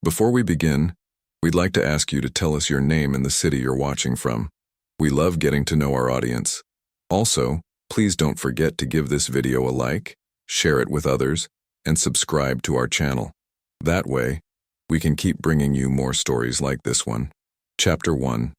Before we begin, we'd like to ask you to tell us your name and the city you're watching from. We love getting to know our audience. Also, please don't forget to give this video a like, share it with others, and subscribe to our channel. That way, we can keep bringing you more stories like this one. Chapter 1.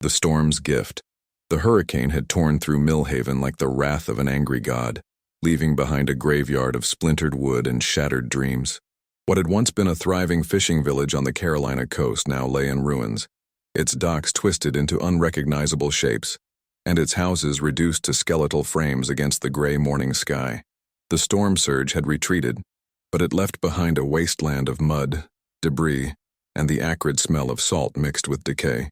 The Storm's Gift. The hurricane had torn through Millhaven like the wrath of an angry god, leaving behind a graveyard of splintered wood and shattered dreams. What had once been a thriving fishing village on the Carolina coast now lay in ruins, its docks twisted into unrecognizable shapes, and its houses reduced to skeletal frames against the gray morning sky. The storm surge had retreated, but it left behind a wasteland of mud, debris, and the acrid smell of salt mixed with decay.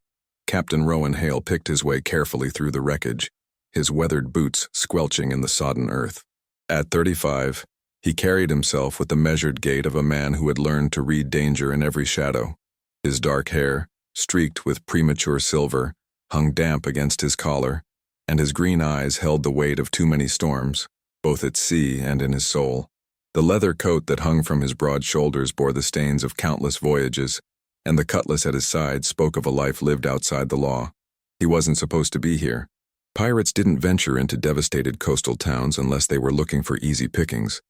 Captain Rowan Hale picked his way carefully through the wreckage, his weathered boots squelching in the sodden earth. At 35, he carried himself with the measured gait of a man who had learned to read danger in every shadow. His dark hair, streaked with premature silver, hung damp against his collar, and his green eyes held the weight of too many storms, both at sea and in his soul. The leather coat that hung from his broad shoulders bore the stains of countless voyages, and the cutlass at his side spoke of a life lived outside the law. He wasn't supposed to be here. Pirates didn't venture into devastated coastal towns unless they were looking for easy pickings,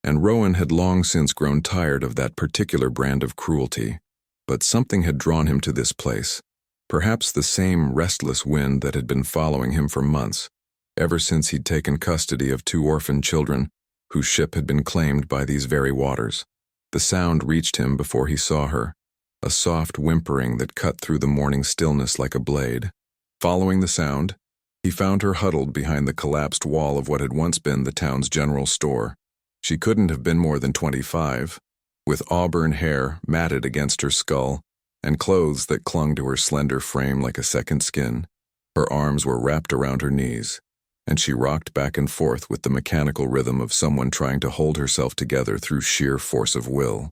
and Rowan had long since grown tired of that particular brand of cruelty. But something had drawn him to this place, perhaps the same restless wind that had been following him for months, ever since he'd taken custody of 2 orphan children whose ship had been claimed by these very waters. The sound reached him before he saw her, a soft whimpering that cut through the morning stillness like a blade. Following the sound, he found her huddled behind the collapsed wall of what had once been the town's general store. She couldn't have been more than 25, with auburn hair matted against her skull and clothes that clung to her slender frame like a second skin. Her arms were wrapped around her knees, and she rocked back and forth with the mechanical rhythm of someone trying to hold herself together through sheer force of will.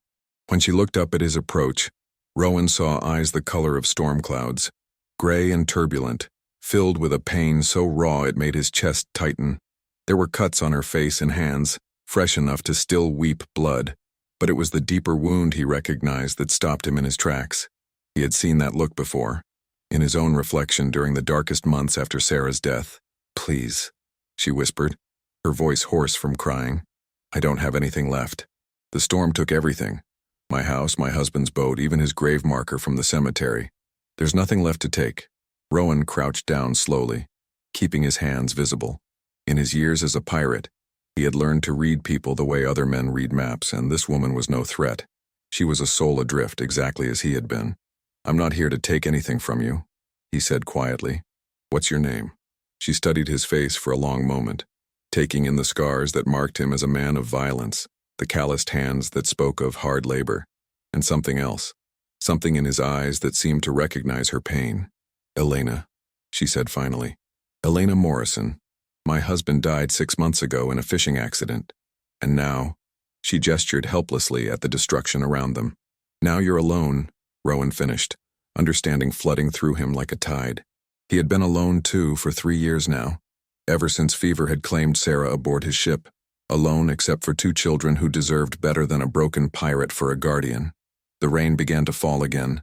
When she looked up at his approach, Rowan saw eyes the color of storm clouds, gray and turbulent, filled with a pain so raw it made his chest tighten. There were cuts on her face and hands, fresh enough to still weep blood, but it was the deeper wound he recognized that stopped him in his tracks. He had seen that look before, in his own reflection during the darkest months after Sarah's death. "Please," she whispered, her voice hoarse from crying. "I don't have anything left. The storm took everything. My house, my husband's boat, even his grave marker from the cemetery. There's nothing left to take." Rowan crouched down slowly, keeping his hands visible. In his years as a pirate, he had learned to read people the way other men read maps, and this woman was no threat. She was a soul adrift, exactly as he had been. "I'm not here to take anything from you," he said quietly. "What's your name?" She studied his face for a long moment, taking in the scars that marked him as a man of violence, the calloused hands that spoke of hard labor, and something else, something in his eyes that seemed to recognize her pain. "Elena," she said finally. "Elena Morrison. My husband died 6 months ago in a fishing accident, and now," she gestured helplessly at the destruction around them. "Now you're alone," Rowan finished, understanding flooding through him like a tide. He had been alone too for 3 years now, ever since fever had claimed Sarah aboard his ship, alone except for 2 children who deserved better than a broken pirate for a guardian. The rain began to fall again,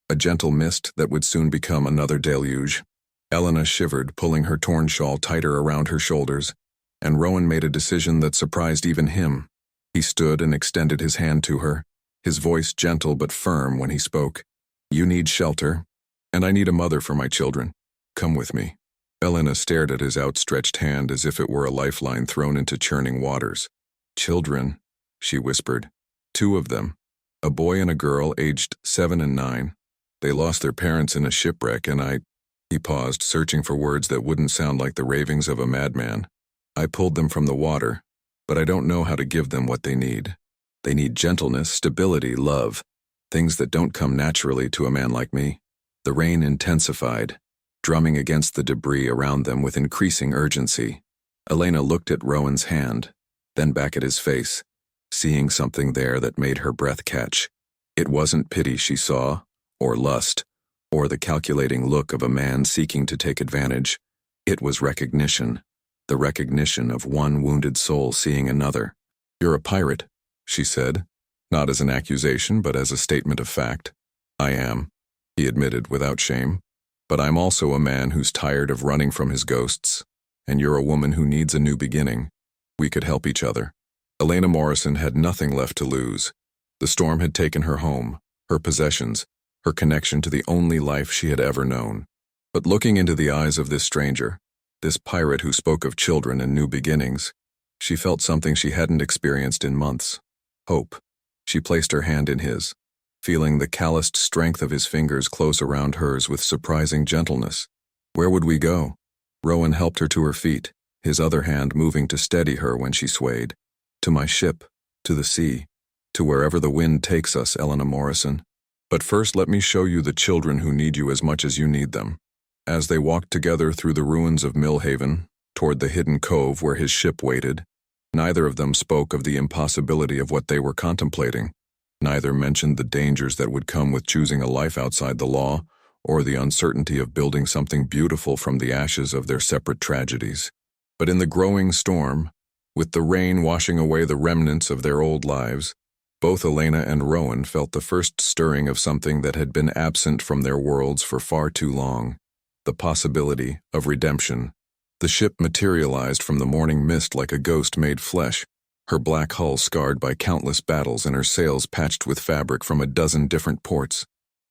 a gentle mist that would soon become another deluge. Elena shivered, pulling her torn shawl tighter around her shoulders, and Rowan made a decision that surprised even him. He stood and extended his hand to her, his voice gentle but firm when he spoke. "You need shelter, and I need a mother for my children. Come with me." Elena stared at his outstretched hand as if it were a lifeline thrown into churning waters. "Children," she whispered. "2 of them, a boy and a girl aged 7 and 9. They lost their parents in a shipwreck, and He paused, searching for words that wouldn't sound like the ravings of a madman. "I pulled them from the water, but I don't know how to give them what they need. They need gentleness, stability, love, things that don't come naturally to a man like me." The rain intensified, drumming against the debris around them with increasing urgency. Elena looked at Rowan's hand, then back at his face, seeing something there that made her breath catch. It wasn't pity she saw, or lust, or the calculating look of a man seeking to take advantage. It was recognition, the recognition of one wounded soul seeing another. "You're a pirate," she said, not as an accusation but as a statement of fact. I am, he admitted without shame. But I'm also a man who's tired of running from his ghosts, and you're a woman who needs a new beginning. We could help each other. Elena Morrison had nothing left to lose. The storm had taken her home, her possessions, her connection to the only life she had ever known. But looking into the eyes of this stranger, this pirate who spoke of children and new beginnings, she felt something she hadn't experienced in months. Hope. She placed her hand in his, feeling the calloused strength of his fingers close around hers with surprising gentleness. Where would we go? Rowan helped her to her feet, his other hand moving to steady her when she swayed. To my ship, to the sea, to wherever the wind takes us, Elena Morrison. But first let me show you the children who need you as much as you need them. As they walked together through the ruins of Millhaven, toward the hidden cove where his ship waited, neither of them spoke of the impossibility of what they were contemplating. Neither mentioned the dangers that would come with choosing a life outside the law, or the uncertainty of building something beautiful from the ashes of their separate tragedies. But in the growing storm, with the rain washing away the remnants of their old lives, both Elena and Rowan felt the first stirring of something that had been absent from their worlds for far too long, the possibility of redemption. The ship materialized from the morning mist like a ghost made flesh, her black hull scarred by countless battles and her sails patched with fabric from a dozen different ports.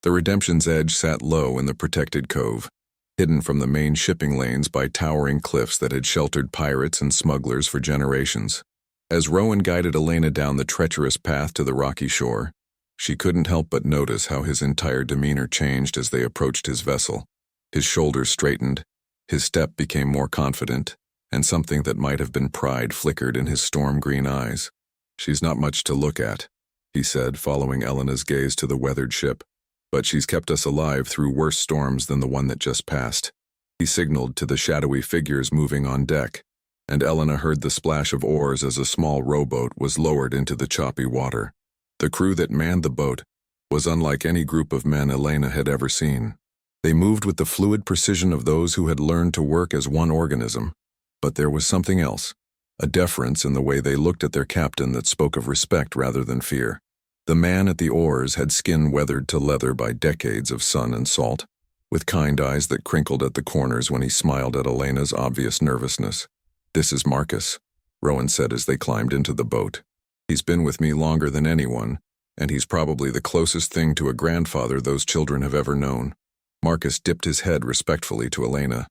The Redemption's edge sat low in the protected cove, hidden from the main shipping lanes by towering cliffs that had sheltered pirates and smugglers for generations. As Rowan guided Elena down the treacherous path to the rocky shore, she couldn't help but notice how his entire demeanor changed as they approached his vessel. His shoulders straightened, his step became more confident, and something that might have been pride flickered in his storm-green eyes. "She's not much to look at," he said, following Elena's gaze to the weathered ship. "But she's kept us alive through worse storms than the one that just passed." He signaled to the shadowy figures moving on deck, and Elena heard the splash of oars as a small rowboat was lowered into the choppy water. The crew that manned the boat was unlike any group of men Elena had ever seen. They moved with the fluid precision of those who had learned to work as one organism. But there was something else, a deference in the way they looked at their captain that spoke of respect rather than fear. The man at the oars had skin weathered to leather by decades of sun and salt, with kind eyes that crinkled at the corners when he smiled at Elena's obvious nervousness. "This is Marcus," Rowan said as they climbed into the boat. "He's been with me longer than anyone, and he's probably the closest thing to a grandfather those children have ever known." Marcus dipped his head respectfully to Elena.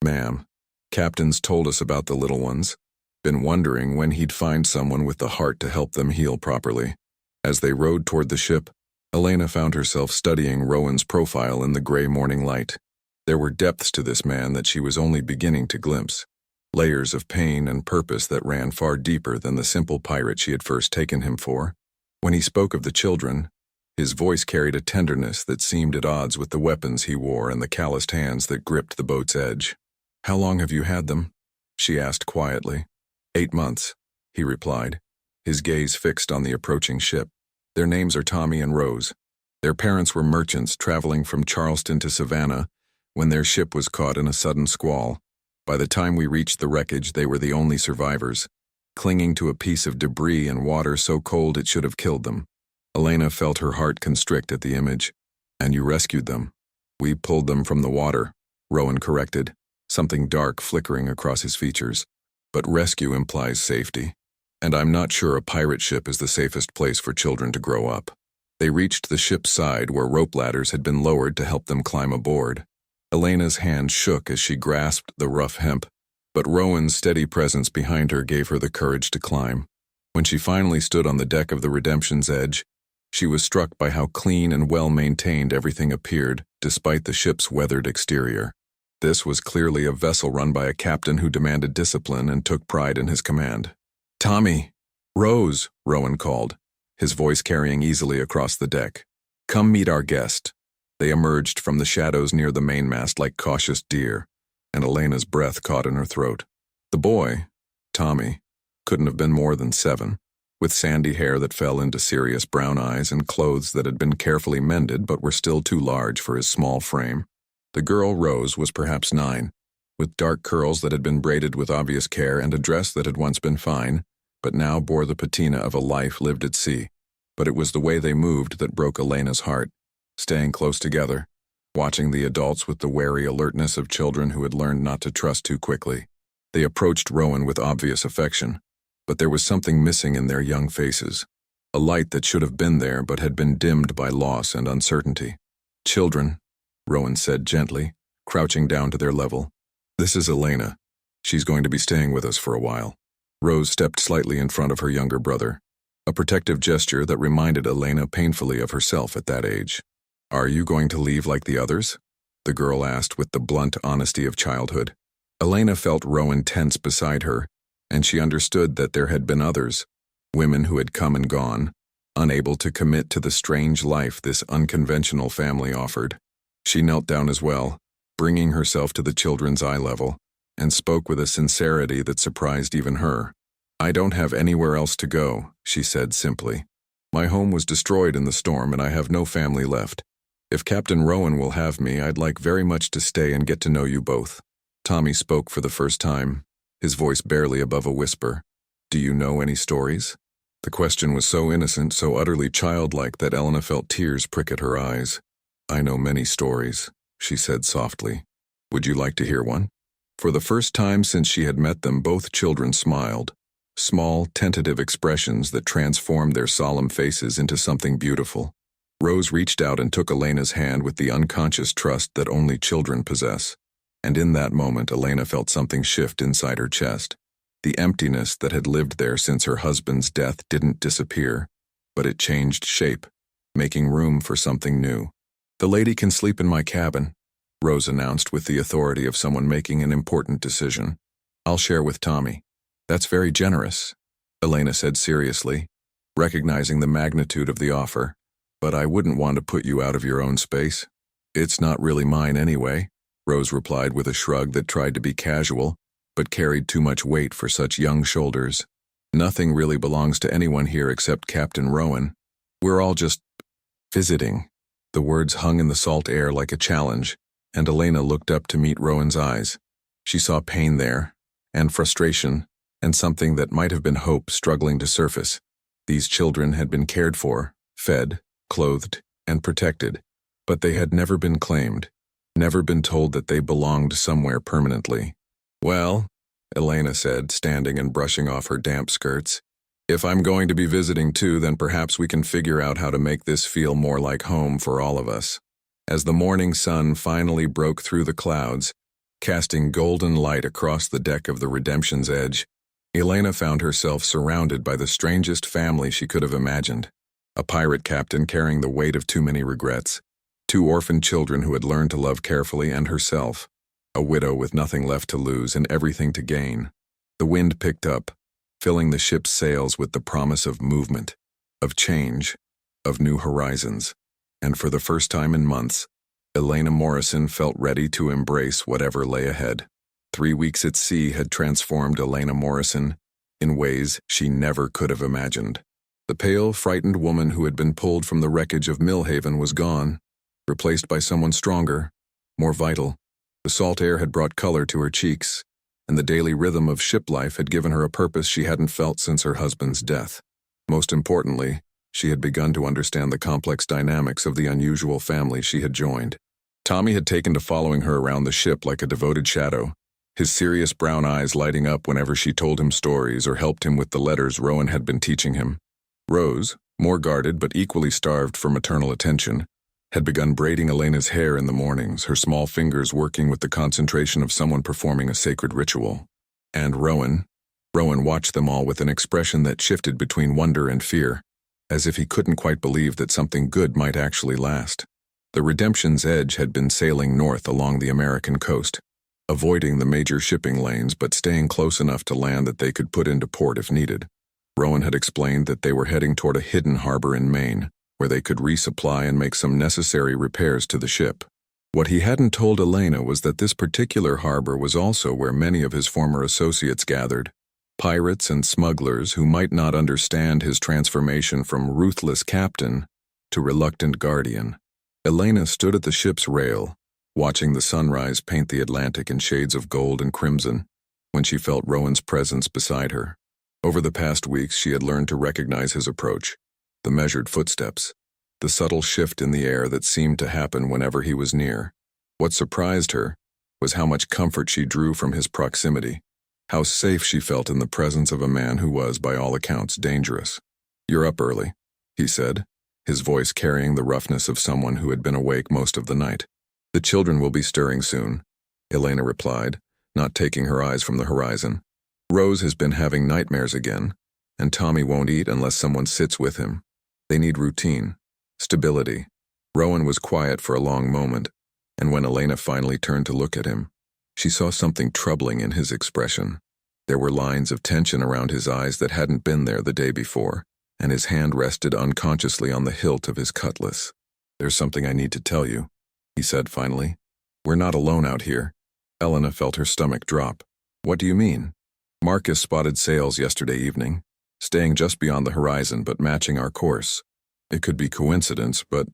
"Ma'am, Captain's told us about the little ones. Been wondering when he'd find someone with the heart to help them heal properly." As they rowed toward the ship, Elena found herself studying Rowan's profile in the gray morning light. There were depths to this man that she was only beginning to glimpse, layers of pain and purpose that ran far deeper than the simple pirate she had first taken him for. When he spoke of the children, his voice carried a tenderness that seemed at odds with the weapons he wore and the calloused hands that gripped the boat's edge. "How long have you had them?" she asked quietly. 8 months, he replied, his gaze fixed on the approaching ship. "Their names are Tommy and Rose. Their parents were merchants traveling from Charleston to Savannah when their ship was caught in a sudden squall. By the time we reached the wreckage, they were the only survivors, clinging to a piece of debris and water so cold it should have killed them." Elena felt her heart constrict at the image. "And you rescued them?" "We pulled them from the water," Rowan corrected, something dark flickering across his features. "But rescue implies safety, and I'm not sure a pirate ship is the safest place for children to grow up." They reached the ship's side where rope ladders had been lowered to help them climb aboard. Elena's hand shook as she grasped the rough hemp, but Rowan's steady presence behind her gave her the courage to climb. When she finally stood on the deck of the Redemption's edge, she was struck by how clean and well-maintained everything appeared, despite the ship's weathered exterior. This was clearly a vessel run by a captain who demanded discipline and took pride in his command. "Tommy! Rose!" Rowan called, his voice carrying easily across the deck. "Come meet our guest." They emerged from the shadows near the mainmast like cautious deer, and Elena's breath caught in her throat. The boy, Tommy, couldn't have been more than 7, with sandy hair that fell into serious brown eyes and clothes that had been carefully mended but were still too large for his small frame. The girl, Rose, was perhaps 9, with dark curls that had been braided with obvious care and a dress that had once been fine, but now bore the patina of a life lived at sea. but it was the way they moved that broke Elena's heart, staying close together, watching the adults with the wary alertness of children who had learned not to trust too quickly. They approached Rowan with obvious affection, but there was something missing in their young faces, a light that should have been there but had been dimmed by loss and uncertainty. "Children," Rowan said gently, crouching down to their level. "This is Elena. She's going to be staying with us for a while." Rose stepped slightly in front of her younger brother, a protective gesture that reminded Elena painfully of herself at that age. "Are you going to leave like the others?" the girl asked with the blunt honesty of childhood. Elena felt Rowan tense beside her, and she understood that there had been others, women who had come and gone, unable to commit to the strange life this unconventional family offered. She knelt down as well, bringing herself to the children's eye level, and spoke with a sincerity that surprised even her. "I don't have anywhere else to go," she said simply. "My home was destroyed in the storm and I have no family left. If Captain Rowan will have me, I'd like very much to stay and get to know you both." Tommy spoke for the first time, his voice barely above a whisper. "Do you know any stories?" The question was so innocent, so utterly childlike that Elena felt tears prick at her eyes. "I know many stories," she said softly. "Would you like to hear one?" For the first time since she had met them, both children smiled, small, tentative expressions that transformed their solemn faces into something beautiful. Rose reached out and took Elena's hand with the unconscious trust that only children possess. And in that moment, Elena felt something shift inside her chest. The emptiness that had lived there since her husband's death didn't disappear, but it changed shape, making room for something new. "The lady can sleep in my cabin," Rose announced with the authority of someone making an important decision. "I'll share with Tommy." "That's very generous," Elena said seriously, recognizing the magnitude of the offer. "But I wouldn't want to put you out of your own space." "It's not really mine anyway," Rose replied with a shrug that tried to be casual, but carried too much weight for such young shoulders. "Nothing really belongs to anyone here except Captain Rowan. We're all just visiting." The words hung in the salt air like a challenge, and Elena looked up to meet Rowan's eyes. She saw pain there, and frustration, and something that might have been hope struggling to surface. These children had been cared for, fed, clothed, and protected, but they had never been claimed, never been told that they belonged somewhere permanently. "Well," Elena said, standing and brushing off her damp skirts, "if I'm going to be visiting too, then perhaps we can figure out how to make this feel more like home for all of us." As the morning sun finally broke through the clouds, casting golden light across the deck of the Redemption's Edge, Elena found herself surrounded by the strangest family she could have imagined. A pirate captain carrying the weight of too many regrets, two orphaned children who had learned to love carefully, and herself, a widow with nothing left to lose and everything to gain. The wind picked up, filling the ship's sails with the promise of movement, of change, of new horizons, and for the first time in months, Elena Morrison felt ready to embrace whatever lay ahead. 3 weeks at sea had transformed Elena Morrison in ways she never could have imagined. The pale, frightened woman who had been pulled from the wreckage of Millhaven was gone, replaced by someone stronger, more vital. The salt air had brought color to her cheeks, and the daily rhythm of ship life had given her a purpose she hadn't felt since her husband's death. Most importantly, she had begun to understand the complex dynamics of the unusual family she had joined. Tommy had taken to following her around the ship like a devoted shadow, his serious brown eyes lighting up whenever she told him stories or helped him with the letters Rowan had been teaching him. Rose, more guarded but equally starved for maternal attention, had begun braiding Elena's hair in the mornings, her small fingers working with the concentration of someone performing a sacred ritual. And Rowan watched them all with an expression that shifted between wonder and fear, as if he couldn't quite believe that something good might actually last. The Redemption's Edge had been sailing north along the American coast, avoiding the major shipping lanes but staying close enough to land that they could put into port if needed. Rowan had explained that they were heading toward a hidden harbor in Maine, where they could resupply and make some necessary repairs to the ship. What he hadn't told Elena was that this particular harbor was also where many of his former associates gathered, pirates and smugglers who might not understand his transformation from ruthless captain to reluctant guardian. Elena stood at the ship's rail, watching the sunrise paint the Atlantic in shades of gold and crimson, when she felt Rowan's presence beside her. Over the past weeks, she had learned to recognize his approach, the measured footsteps, the subtle shift in the air that seemed to happen whenever he was near. What surprised her was how much comfort she drew from his proximity, how safe she felt in the presence of a man who was, by all accounts, dangerous. "You're up early," he said, his voice carrying the roughness of someone who had been awake most of the night. "The children will be stirring soon," Elena replied, not taking her eyes from the horizon. "Rose has been having nightmares again, and Tommy won't eat unless someone sits with him. They need routine, stability." Rowan was quiet for a long moment, and when Elena finally turned to look at him, she saw something troubling in his expression. There were lines of tension around his eyes that hadn't been there the day before, and his hand rested unconsciously on the hilt of his cutlass. "There's something I need to tell you," he said finally. "We're not alone out here." Elena felt her stomach drop. "What do you mean?" "Marcus spotted sails yesterday evening, staying just beyond the horizon but matching our course. It could be coincidence, but—"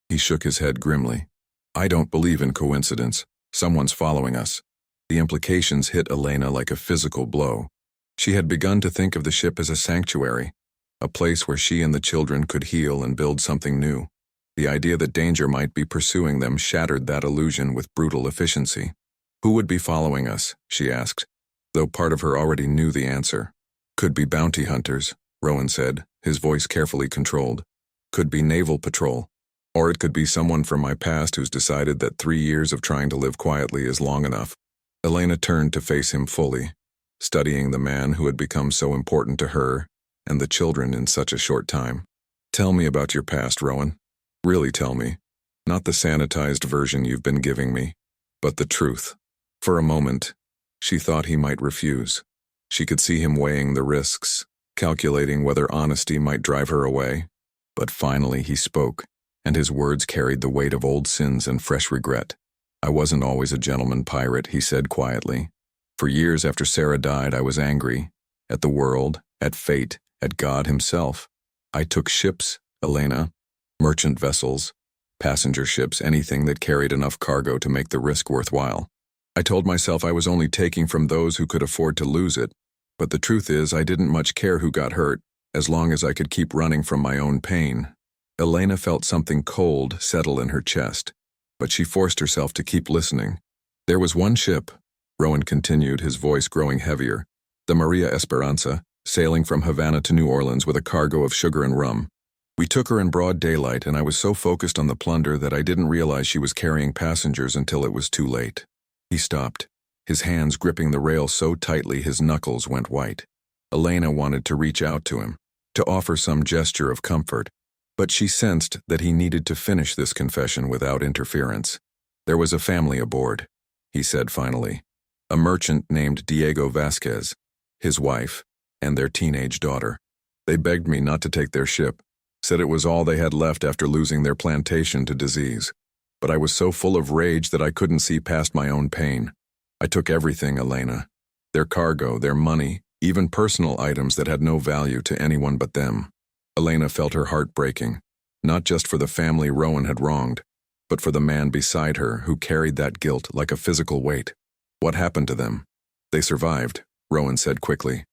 He shook his head grimly. "I don't believe in coincidence. Someone's following us." The implications hit Elena like a physical blow. She had begun to think of the ship as a sanctuary, a place where she and the children could heal and build something new. The idea that danger might be pursuing them shattered that illusion with brutal efficiency. "Who would be following us?" she asked, though part of her already knew the answer. "Could be bounty hunters," Rowan said, his voice carefully controlled. "Could be naval patrol. Or it could be someone from my past who's decided that 3 years of trying to live quietly is long enough." Elena turned to face him fully, studying the man who had become so important to her and the children in such a short time. "Tell me about your past, Rowan. Really tell me. Not the sanitized version you've been giving me, but the truth." For a moment, she thought he might refuse. She could see him weighing the risks, calculating whether honesty might drive her away. But finally he spoke, and his words carried the weight of old sins and fresh regret. "I wasn't always a gentleman pirate," he said quietly. "For years after Sarah died, I was angry. At the world, at fate, at God himself. I took ships, Elena, merchant vessels, passenger ships, anything that carried enough cargo to make the risk worthwhile. I told myself I was only taking from those who could afford to lose it, but the truth is I didn't much care who got hurt, as long as I could keep running from my own pain." Elena felt something cold settle in her chest, but she forced herself to keep listening. "There was one ship," Rowan continued, his voice growing heavier, "the Maria Esperanza, sailing from Havana to New Orleans with a cargo of sugar and rum. We took her in broad daylight, and I was so focused on the plunder that I didn't realize she was carrying passengers until it was too late." He stopped, his hands gripping the rail so tightly his knuckles went white. Elena wanted to reach out to him, to offer some gesture of comfort, but she sensed that he needed to finish this confession without interference. "There was a family aboard," he said finally. "A merchant named Diego Vasquez, his wife, and their teenage daughter. They begged me not to take their ship, said it was all they had left after losing their plantation to disease. But I was so full of rage that I couldn't see past my own pain. I took everything, Elena. Their cargo, their money, even personal items that had no value to anyone but them." Elena felt her heart breaking, not just for the family Rowan had wronged, but for the man beside her who carried that guilt like a physical weight. "What happened to them?" "They survived," Rowan said quickly.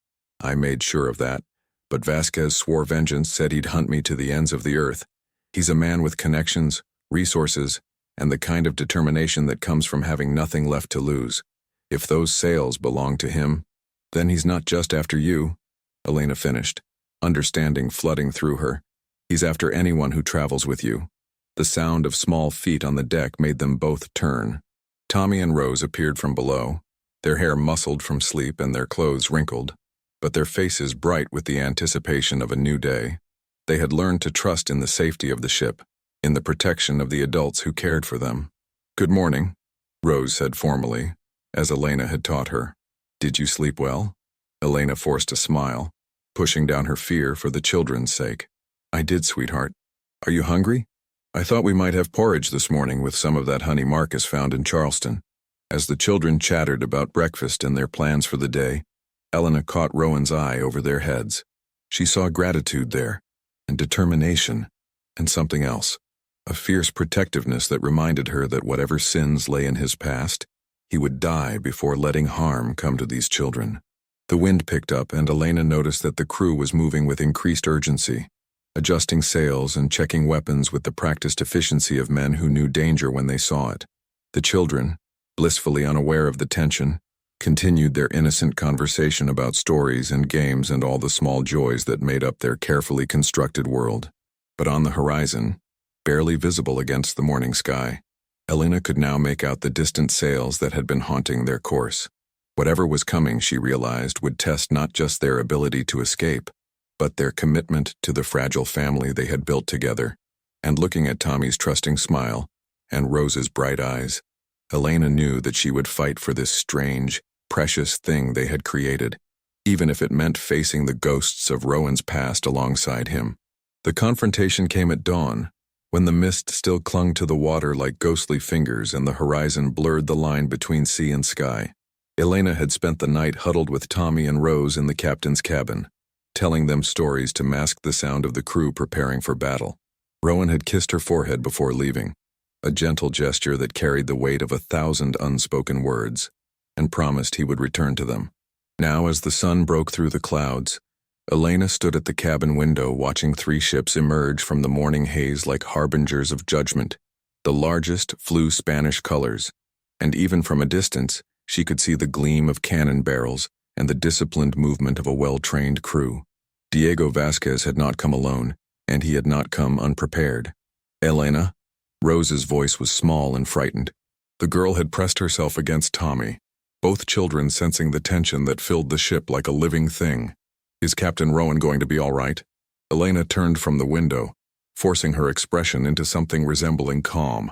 "I made sure of that, but Vasquez swore vengeance, said he'd hunt me to the ends of the earth. He's a man with connections, resources, and the kind of determination that comes from having nothing left to lose. If those sails belong to him, then he's not just after you," Elena finished, understanding flooding through her. "He's after anyone who travels with you." The sound of small feet on the deck made them both turn. Tommy and Rose appeared from below, their hair muscled from sleep and their clothes wrinkled, but their faces bright with the anticipation of a new day. They had learned to trust in the safety of the ship, in the protection of the adults who cared for them. "Good morning," Rose said formally, as Elena had taught her. "Did you sleep well?" Elena forced a smile, pushing down her fear for the children's sake. "I did, sweetheart. Are you hungry? I thought we might have porridge this morning with some of that honey Marcus found in Charleston." As the children chattered about breakfast and their plans for the day, Elena caught Rowan's eye over their heads. She saw gratitude there, and determination, and something else. A fierce protectiveness that reminded her that whatever sins lay in his past, he would die before letting harm come to these children. The wind picked up, and Elena noticed that the crew was moving with increased urgency. adjusting sails and checking weapons with the practiced efficiency of men who knew danger when they saw it. The children, blissfully unaware of the tension, continued their innocent conversation about stories and games and all the small joys that made up their carefully constructed world. But on the horizon, barely visible against the morning sky, Elena could now make out the distant sails that had been haunting their course. Whatever was coming, she realized, would test not just their ability to escape, but their commitment to the fragile family they had built together. And looking at Tommy's trusting smile and Rose's bright eyes, Elena knew that she would fight for this strange, precious thing they had created, even if it meant facing the ghosts of Rowan's past alongside him. The confrontation came at dawn, when the mist still clung to the water like ghostly fingers and the horizon blurred the line between sea and sky. Elena had spent the night huddled with Tommy and Rose in the captain's cabin, telling them stories to mask the sound of the crew preparing for battle. Rowan had kissed her forehead before leaving, a gentle gesture that carried the weight of 1,000 unspoken words, and promised he would return to them. Now, as the sun broke through the clouds, Elena stood at the cabin window watching 3 ships emerge from the morning haze like harbingers of judgment. The largest flew Spanish colors, and even from a distance, she could see the gleam of cannon barrels and the disciplined movement of a well-trained crew. Diego Vasquez had not come alone, and he had not come unprepared. "Elena?" Rose's voice was small and frightened. The girl had pressed herself against Tommy, both children sensing the tension that filled the ship like a living thing. "Is Captain Rowan going to be all right?" Elena turned from the window, forcing her expression into something resembling calm.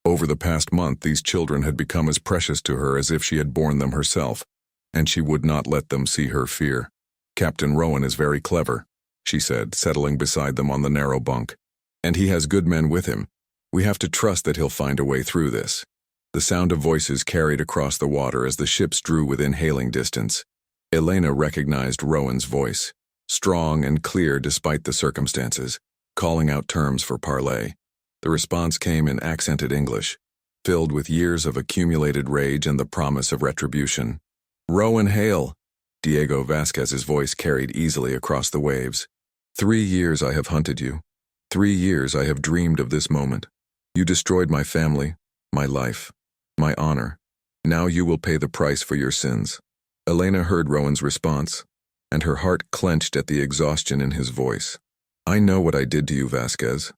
Over the past month, these children had become as precious to her as if she had borne them herself, and she would not let them see her fear. "Captain Rowan is very clever," she said, settling beside them on the narrow bunk. "And he has good men with him. We have to trust that he'll find a way through this." The sound of voices carried across the water as the ships drew within hailing distance. Elena recognized Rowan's voice, strong and clear despite the circumstances, calling out terms for parley. The response came in accented English, filled with years of accumulated rage and the promise of retribution. "Rowan, hail!" Diego Vasquez's voice carried easily across the waves. 3 years I have hunted you. 3 years I have dreamed of this moment. You destroyed my family, my life, my honor. Now you will pay the price for your sins." Elena heard Rowan's response, and her heart clenched at the exhaustion in his voice. "I know what I did to you, Vasquez.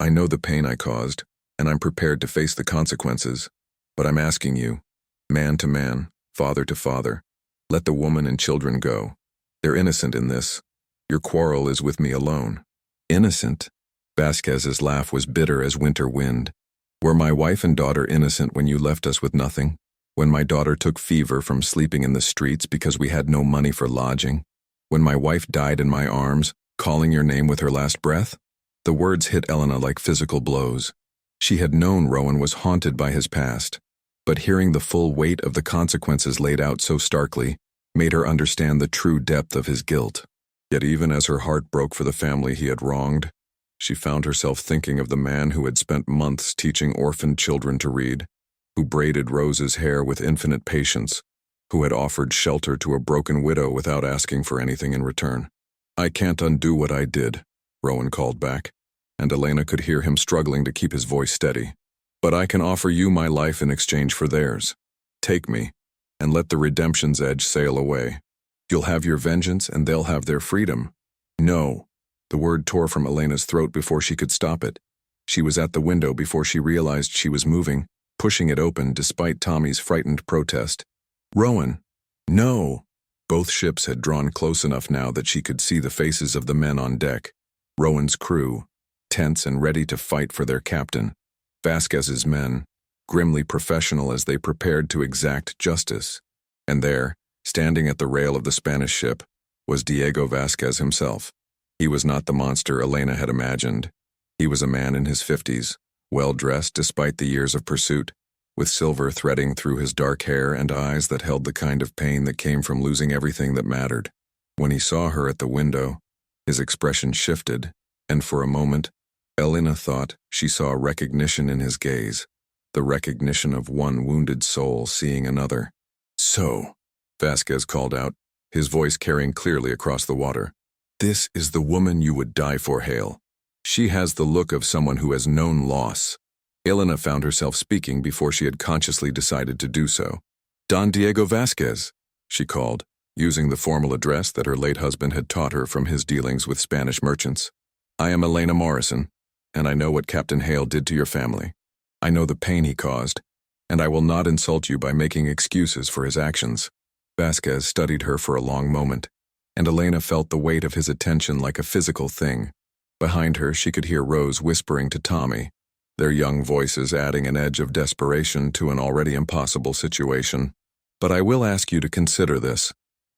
I know the pain I caused, and I'm prepared to face the consequences. But I'm asking you, man to man, father to father, let the woman and children go. They're innocent in this. Your quarrel is with me alone." "Innocent?" Vasquez's laugh was bitter as winter wind. "Were my wife and daughter innocent when you left us with nothing? When my daughter took fever from sleeping in the streets because we had no money for lodging? When my wife died in my arms, calling your name with her last breath?" The words hit Elena like physical blows. She had known Rowan was haunted by his past, but hearing the full weight of the consequences laid out so starkly made her understand the true depth of his guilt. Yet even as her heart broke for the family he had wronged, she found herself thinking of the man who had spent months teaching orphaned children to read, who braided Rose's hair with infinite patience, who had offered shelter to a broken widow without asking for anything in return. "I can't undo what I did," Rowan called back, and Elena could hear him struggling to keep his voice steady. "But I can offer you my life in exchange for theirs. Take me, and let the redemption's edge sail away. You'll have your vengeance, and they'll have their freedom." "No." The word tore from Elena's throat before she could stop it. She was at the window before she realized she was moving, pushing it open despite Tommy's frightened protest. "Rowan, no!" Both ships had drawn close enough now that she could see the faces of the men on deck. Rowan's crew, tense and ready to fight for their captain. Vasquez's men, grimly professional as they prepared to exact justice. And there, standing at the rail of the Spanish ship, was Diego Vasquez himself. He was not the monster Elena had imagined. He was a man in his 50s, well-dressed despite the years of pursuit, with silver threading through his dark hair and eyes that held the kind of pain that came from losing everything that mattered. When he saw her at the window, his expression shifted, and for a moment, Elena thought she saw recognition in his gaze, the recognition of one wounded soul seeing another. "So," Vasquez called out, his voice carrying clearly across the water, "this is the woman you would die for, Hale." She has the look of someone who has known loss. Elena found herself speaking before she had consciously decided to do so. Don Diego Vasquez, she called, using the formal address that her late husband had taught her from his dealings with Spanish merchants. I am Elena Morrison, and I know what Captain Hale did to your family. I know the pain he caused, and I will not insult you by making excuses for his actions. Vasquez studied her for a long moment, and Elena felt the weight of his attention like a physical thing. Behind her, she could hear Rose whispering to Tommy, their young voices adding an edge of desperation to an already impossible situation. But I will ask you to consider this,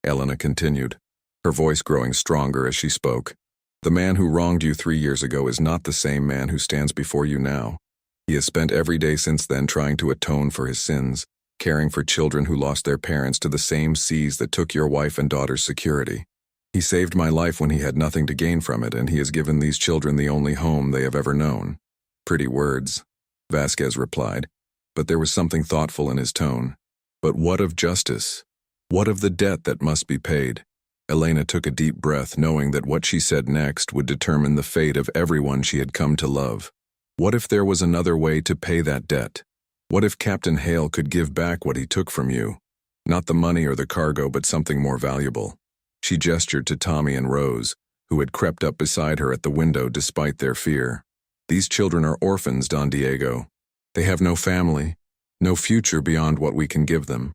Elena continued, her voice growing stronger as she spoke. The man who wronged you 3 years ago is not the same man who stands before you now. He has spent every day since then trying to atone for his sins, caring for children who lost their parents to the same seas that took your wife and daughter's security. He saved my life when he had nothing to gain from it, and he has given these children the only home they have ever known. Pretty words, Vasquez replied, but there was something thoughtful in his tone. But what of justice? What of the debt that must be paid? Elena took a deep breath, knowing that what she said next would determine the fate of everyone she had come to love. What if there was another way to pay that debt? What if Captain Hale could give back what he took from you? Not the money or the cargo, but something more valuable. She gestured to Tommy and Rose, who had crept up beside her at the window despite their fear. These children are orphans, Don Diego. They have no family, no future beyond what we can give them.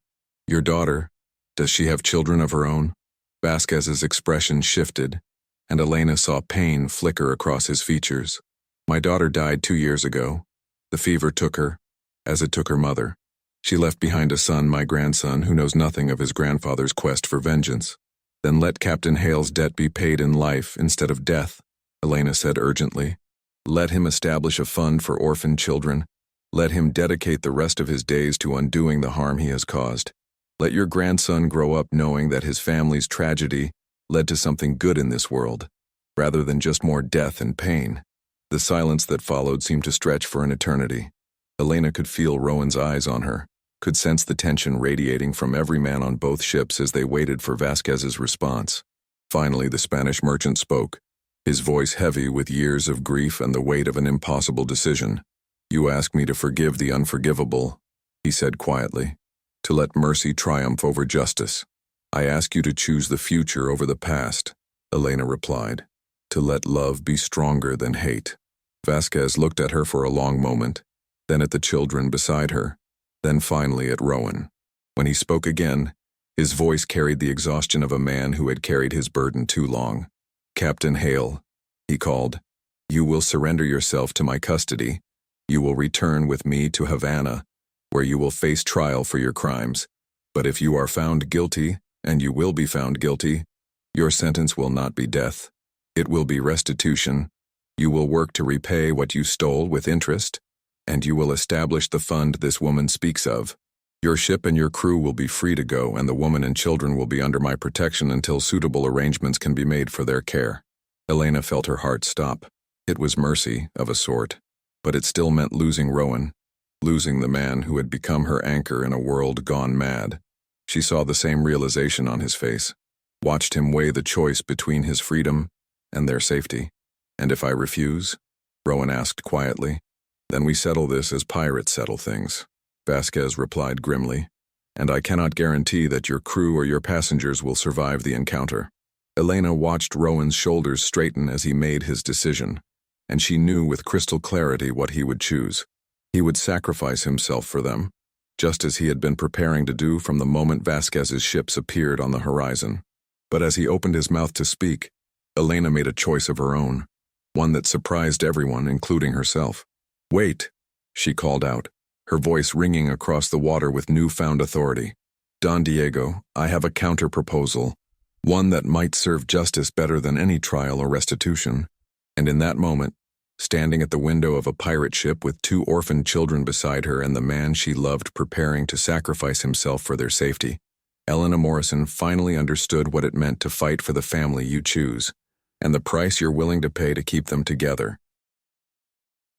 Your daughter, does she have children of her own? Vasquez's expression shifted, and Elena saw pain flicker across his features. My daughter died 2 years ago. The fever took her, as it took her mother. She left behind a son, my grandson, who knows nothing of his grandfather's quest for vengeance. Then let Captain Hale's debt be paid in life instead of death, Elena said urgently. Let him establish a fund for orphan children. Let him dedicate the rest of his days to undoing the harm he has caused. Let your grandson grow up knowing that his family's tragedy led to something good in this world, rather than just more death and pain. The silence that followed seemed to stretch for an eternity. Elena could feel Rowan's eyes on her, could sense the tension radiating from every man on both ships as they waited for Vasquez's response. Finally, the Spanish merchant spoke, his voice heavy with years of grief and the weight of an impossible decision. You ask me to forgive the unforgivable, he said quietly, to let mercy triumph over justice. I ask you to choose the future over the past, Elena replied, to let love be stronger than hate. Vasquez looked at her for a long moment, then at the children beside her, then finally at Rowan. When he spoke again, his voice carried the exhaustion of a man who had carried his burden too long. Captain Hale, he called, you will surrender yourself to my custody. You will return with me to Havana, where you will face trial for your crimes. But if you are found guilty, and you will be found guilty, your sentence will not be death. It will be restitution. You will work to repay what you stole with interest, and you will establish the fund this woman speaks of. Your ship and your crew will be free to go, and the woman and children will be under my protection until suitable arrangements can be made for their care. Elena felt her heart stop. It was mercy, of a sort, but it still meant losing Rowan, losing the man who had become her anchor in a world gone mad. She saw the same realization on his face, watched him weigh the choice between his freedom and their safety. And if I refuse? Rowan asked quietly. Then we settle this as pirates settle things, Vasquez replied grimly, and I cannot guarantee that your crew or your passengers will survive the encounter. Elena watched Rowan's shoulders straighten as he made his decision, and she knew with crystal clarity what he would choose. He would sacrifice himself for them, just as he had been preparing to do from the moment Vasquez's ships appeared on the horizon. But as he opened his mouth to speak, Elena made a choice of her own, one that surprised everyone, including herself. Wait, she called out, her voice ringing across the water with newfound authority. Don Diego, I have a counter-proposal, one that might serve justice better than any trial or restitution. And in that moment, standing at the window of a pirate ship with 2 orphaned children beside her and the man she loved preparing to sacrifice himself for their safety, Elena Morrison finally understood what it meant to fight for the family you choose, and the price you're willing to pay to keep them together.